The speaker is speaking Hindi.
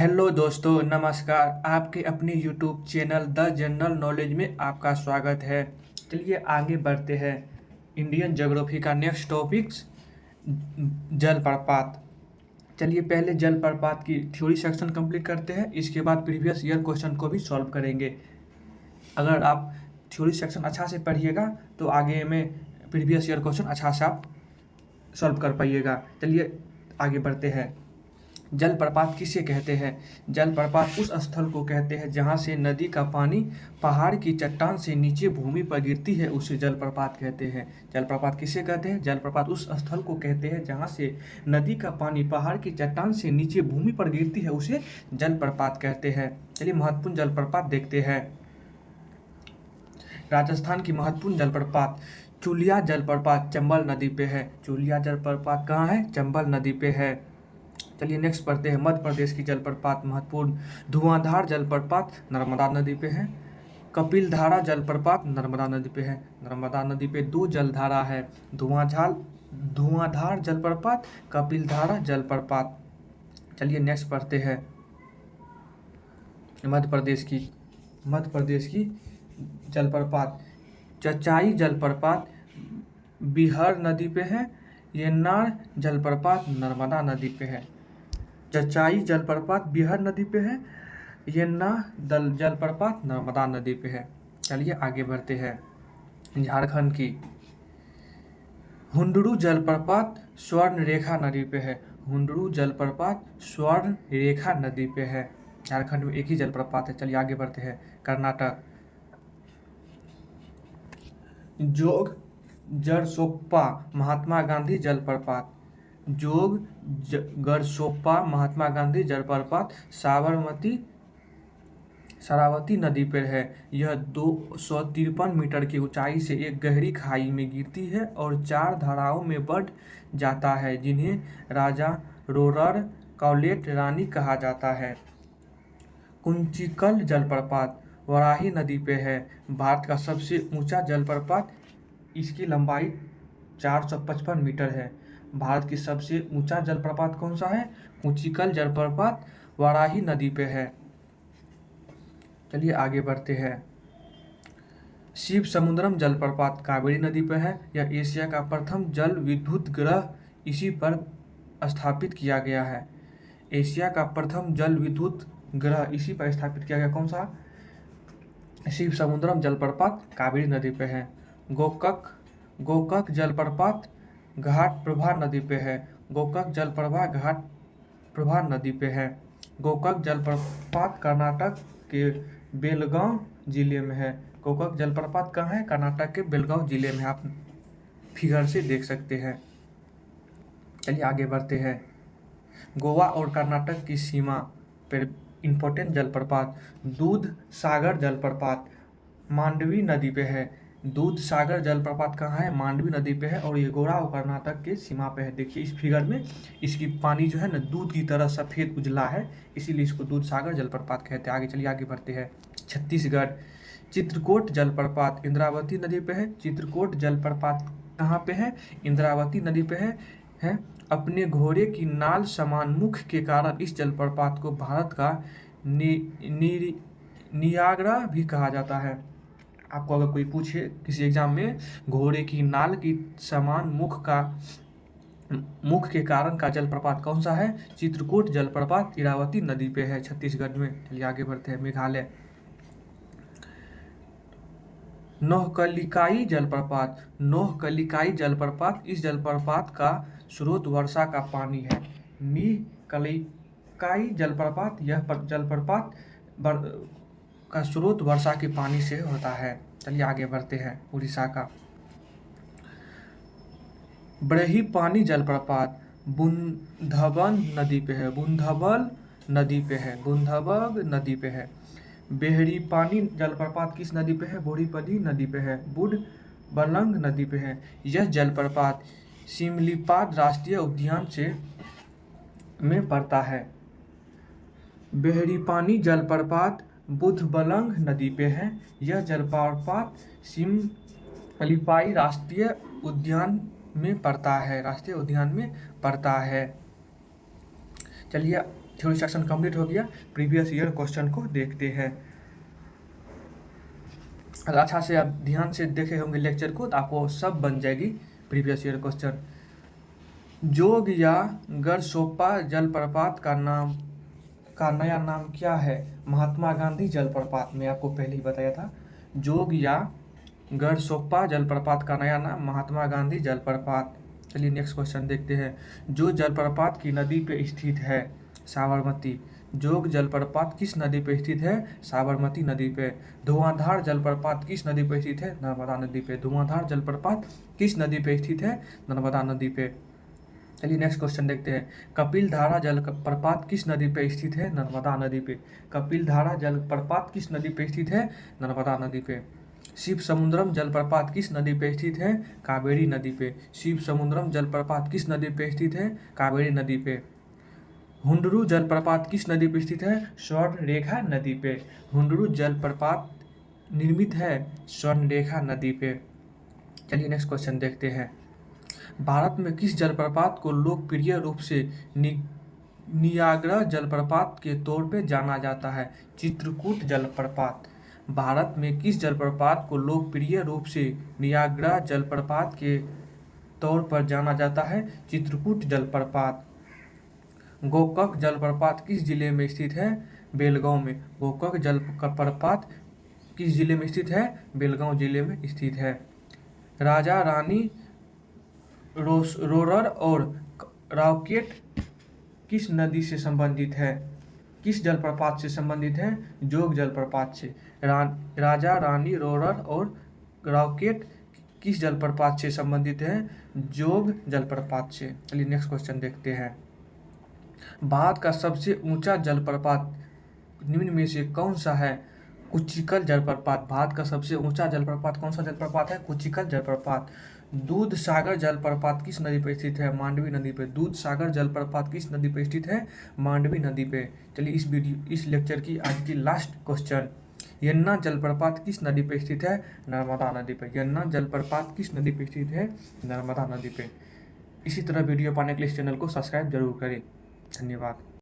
हेलो दोस्तों, नमस्कार। आपके अपने YouTube channel the general knowledge में आपका स्वागत है। चलिए आगे बढ़ते हैं। इंडियन ज्योग्राफी का नेक्स्ट टॉपिक्स जलप्रपात। चलिए पहले जलप्रपात की थ्योरी सेक्शन कंप्लीट करते हैं, इसके बाद प्रीवियस ईयर क्वेश्चन को भी सॉल्व करेंगे। अगर आप थ्योरी सेक्शन अच्छा से पढ़िएगा तो आगे में प्रीवियस ईयर क्वेश्चन अच्छा से आप सॉल्व कर पाइएगा। चलिए आगे बढ़ते हैं। जलप्रपात किसे कहते हैं? जलप्रपात उस स्थल को कहते हैं जहां से नदी का पानी पहाड़ की चट्टान से नीचे भूमि पर गिरती है, उसे जलप्रपात कहते हैं। जलप्रपात किसे कहते हैं? जलप्रपात उस स्थल को कहते हैं जहां से नदी का पानी पहाड़ की चट्टान से नीचे भूमि पर गिरती है, उसे जलप्रपात कहते हैं। चलिए महत्वपूर्ण जलप्रपात देखते हैं। राजस्थान की महत्वपूर्ण जलप्रपात चुलिया जलप्रपात चंबल नदी पे है। चुलिया जलप्रपात कहाँ है? चंबल नदी पे है। चलिए नेक्स्ट पढ़ते हैं। मध्य प्रदेश की जलप्रपात महत्वपूर्ण धुआंधार जलप्रपात नर्मदा नदी पे है। कपिलधारा जलप्रपात नर्मदा नदी पे है। नर्मदा नदी पे दो जलधारा है, धुआंधार जलप्रपात, कपिलधारा जलप्रपात। चलिए नेक्स्ट पढ़ते हैं। मध्य प्रदेश की जलप्रपात चचाई जलप्रपात बिहार नदी पे है। येन्नार जलप्रपात नर्मदा नदी पे है। चचाई जलप्रपात बिहार नदी पे है। येन्ना जलप्रपात नर्मदा नदी पे है। चलिए आगे बढ़ते हैं। झारखंड की हुंडरू जलप्रपात स्वर्ण रेखा नदी पे है। हुंडरू जलप्रपात स्वर्ण रेखा नदी पे है। झारखंड में एक ही जलप्रपात है। चलिए आगे बढ़ते हैं। कर्नाटक जोग जरसोप्पा महात्मा गांधी जलप्रपात। जोग गरसोप्पा महात्मा गांधी जलप्रपात शरावती नदी पर है। यह 253 मीटर की ऊंचाई से एक गहरी खाई में गिरती है और 4 धाराओं में बढ़ जाता है, जिन्हें राजा रोरर कॉलेट रानी कहा जाता है। कुंचिकल जलप्रपात वराही नदी पे है। भारत का सबसे ऊंचा जलप्रपात, इसकी लंबाई 455 मीटर है। भारत की सबसे ऊंचा जलप्रपात कौन सा है? कुंचिकल जलप्रपात वराही नदी पे है। चलिए आगे बढ़ते हैं। शिव समुद्रम जलप्रपात कावेरी नदी पर है। यह एशिया का प्रथम जल विद्युत ग्रह इसी पर स्थापित किया गया है। एशिया का प्रथम जल विद्युत ग्रह इसी पर स्थापित किया गया। कौन सा? शिव समुद्रम जलप्रपात कावेरी नदी पे है। गोकक जलप्रपात घाट प्रभा नदी पे है। गोकक जलप्रपात घाट प्रभा नदी पे है। गोकक जलप्रपात कर्नाटक के बेलगांव जिले में है। गोकक जलप्रपात कहाँ है? कर्नाटक के बेलगांव जिले में, आप फिगर से देख सकते हैं। चलिए आगे बढ़ते हैं। गोवा और कर्नाटक की सीमा पर इम्पोर्टेंट जलप्रपात दूध सागर जलप्रपात मांडवी नदी पे है। दूध सागर जलप्रपात कहाँ है? मांडवी नदी पे है और ये गोवा और कर्नाटक के सीमा पे है। देखिए इस फिगर में इसकी पानी जो है ना दूध की तरह सफ़ेद उजला है, इसीलिए इसको दूध सागर जलप्रपात कहते हैं। आगे चलिए आगे बढ़ते हैं। छत्तीसगढ़ चित्रकूट जलप्रपात इंद्रावती नदी पे है। चित्रकूट जलप्रपात कहाँ पे है? इंद्रावती नदी पे है। अपने घोड़े की नाल समान मुख के कारण इस जलप्रपात को भारत का नियाग्रा भी कहा जाता है। आपको अगर कोई पूछे किसी एग्जाम में घोड़े की नाल की समान मुख के कारण का जलप्रपात कौन सा है? चित्रकूट जलप्रपात इरावती नदी पे है, छत्तीसगढ़ में। चलिए आगे बढ़ते हैं। मेघालय नोहकलिकाई जलप्रपात इस जलप्रपात का स्रोत वर्षा का पानी है। नीहकलिकाई जलप्रपात यह जलप्रपात का स्रोत वर्षा के पानी से होता है। चलिए आगे बढ़ते हैं। उड़ीसा का ब्रही पानी जलप्रपात बुंधवन नदी पे है। बुंधवल नदी पे है। बेहरी पानी जलप्रपात किस नदी पे है? बोरीपली नदी पे है। बुढ़बलंग नदी पे है। यह जलप्रपात सिमलीपाल राष्ट्रीय उद्यान में पड़ता है। बेहरी पानी जलप्रपात बुढ़बलंग नदी पे है। यह जलप्रपात सिमलीपाल राष्ट्रीय उद्यान में पड़ता है। चलिए थ्योरी सेक्शन कंप्लीट हो गया। प्रीवियस ईयर क्वेश्चन को देखते हैं। अगर अच्छा से आप ध्यान से देखे होंगे लेक्चर को तो आपको सब बन जाएगी प्रीवियस ईयर क्वेश्चन। जोग या गरसोप्पा जलप्रपात का नया नाम क्या है? महात्मा गांधी जलप्रपात। मैं आपको पहले ही बताया था। जोग या गरसोप्पा जलप्रपात का नया नाम महात्मा गांधी जलप्रपात। चलिए नेक्स्ट क्वेश्चन देखते हैं। जो जलप्रपात की नदी पे स्थित है? साबरमती। जोग जलप्रपात किस नदी पे स्थित है? साबरमती नदी पे। धुआंधार जलप्रपात किस नदी पे स्थित है? नर्मदा नदी पे। धुआंधार जलप्रपात किस नदी पे स्थित है? नर्मदा नदी पे। चलिए नेक्स्ट क्वेश्चन देखते हैं। कपिलधारा जलप्रपात किस नदी पे स्थित है? नर्मदा नदी पे। कपिलधारा जलप्रपात किस नदी पे स्थित है? नर्मदा नदी पे। शिव समुद्रम जलप्रपात किस नदी पे स्थित है? कावेरी नदी पे। शिव समुद्रम जलप्रपात किस नदी पे स्थित है? कावेरी नदी पे। हुंडरू जलप्रपात किस नदी पे स्थित है? स्वर्णरेखा नदी पे। हुंडरू जलप्रपात निर्मित है स्वर्णरेखा नदी पे। चलिए नेक्स्ट क्वेश्चन देखते हैं। भारत में किस जलप्रपात को लोकप्रिय रूप से नियाग्रा जलप्रपात के तौर पे जाना जाता है? चित्रकूट जलप्रपात। भारत में किस जलप्रपात को लोकप्रिय रूप से नियाग्रा जलप्रपात के तौर पर जाना जाता है? चित्रकूट जलप्रपात। गोकक जलप्रपात किस जिले में स्थित है? बेलगांव में। गोकक जलप्रपात किस जिले में स्थित है? बेलगांव जिले में स्थित है। राजा रानी रोरर और रॉकेट किस नदी से संबंधित है? किस जलप्रपात से संबंधित है? जोग जलप्रपात से। राजा रानी रोरर और रॉकेट किस जलप्रपात से संबंधित है? जोग जलप्रपात से। चलिए नेक्स्ट क्वेश्चन देखते हैं। भारत का सबसे ऊंचा जलप्रपात निम्न में से कौन सा है? कुचिकल जलप्रपात। भारत का सबसे ऊंचा जलप्रपात कौन सा जलप्रपात है? कुचिकल जलप्रपात। दूध सागर जलप्रपात किस नदी पर स्थित है? मांडवी नदी पे। दूध सागर जलप्रपात किस नदी पर स्थित है? मांडवी नदी पे। चलिए इस लेक्चर की आज की लास्ट क्वेश्चन। यन्ना जलप्रपात किस नदी पर स्थित है? नर्मदा नदी पे। यन्ना जलप्रपात किस नदी पर स्थित है? नर्मदा नदी पे। इसी तरह वीडियो पाने के लिए इस चैनल को सब्सक्राइब जरूर करें। धन्यवाद।